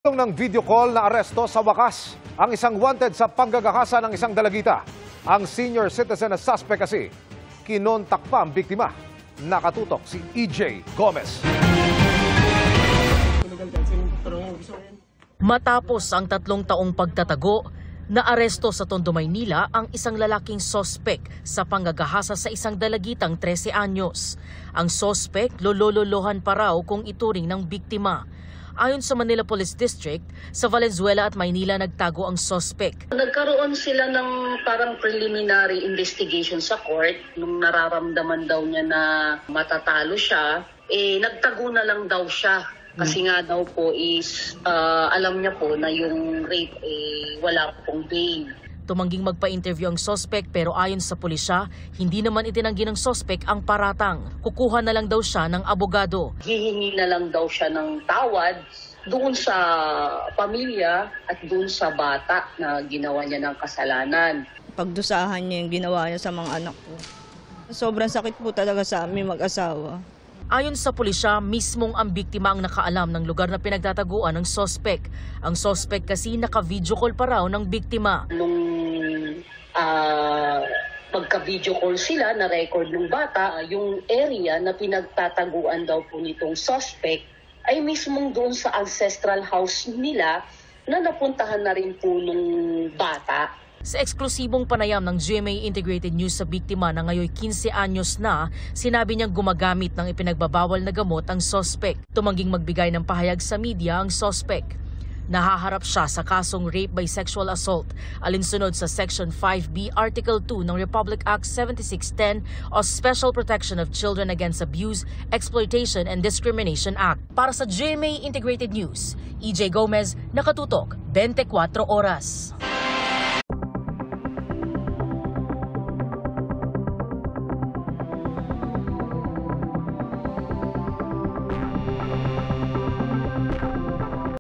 Ng video call na aresto sa wakas ang isang wanted sa panggagahasa ng isang dalagita. Ang senior citizen na suspect kasi kinontak pa ang biktima. Nakatutok si EJ Gomez. Matapos ang 3 taong pagtatago, naaresto sa Tondo, Maynila ang isang lalaking sospek sa panggagahasa sa isang dalagitang 13 anyos. Ang sospek lololohan pa raw kung ituring ng biktima. Ayon sa Manila Police District, sa Valenzuela at Maynila nagtago ang sospek. Nagkaroon sila ng parang preliminary investigation sa court nung nararamdaman daw niya na matatalo siya. Nagtago na lang daw siya kasi nga daw po is alam niya po na yung rape wala pong bail. Tumangging magpa-interview ang sospek pero ayon sa pulisya, hindi naman itinanggi ng sospek ang paratang. Kukuha na lang daw siya ng abogado. Hihingi na lang daw siya ng tawad doon sa pamilya at doon sa bata na ginawa niya ng kasalanan. Pagdusahan niya yung ginawa niya sa mga anak ko. Sobrang sakit po talaga sa aming mag-asawa. Ayon sa pulisya, mismong ang biktima ang nakaalam ng lugar na pinagtataguan ng sospek. Ang sospek kasi naka-video call pa raw ng biktima. Nung magka-video call sila na record ng bata, yung area na pinagtataguan daw po nitong suspect ay mismong doon sa ancestral house nila na napuntahan na rin po nung bata. Sa eksklusibong panayam ng GMA Integrated News sa biktima na ngayon 15 anyos na, sinabi niyang gumagamit ng ipinagbabawal na gamot ang sospek. Tumangging magbigay ng pahayag sa media ang sospek. Nahaharap siya sa kasong rape by sexual assault, alinsunod sa Section 5B, Article 2 ng Republic Act 7610 o Special Protection of Children Against Abuse, Exploitation and Discrimination Act. Para sa GMA Integrated News, EJ Gomez, Nakatutok, 24 Oras.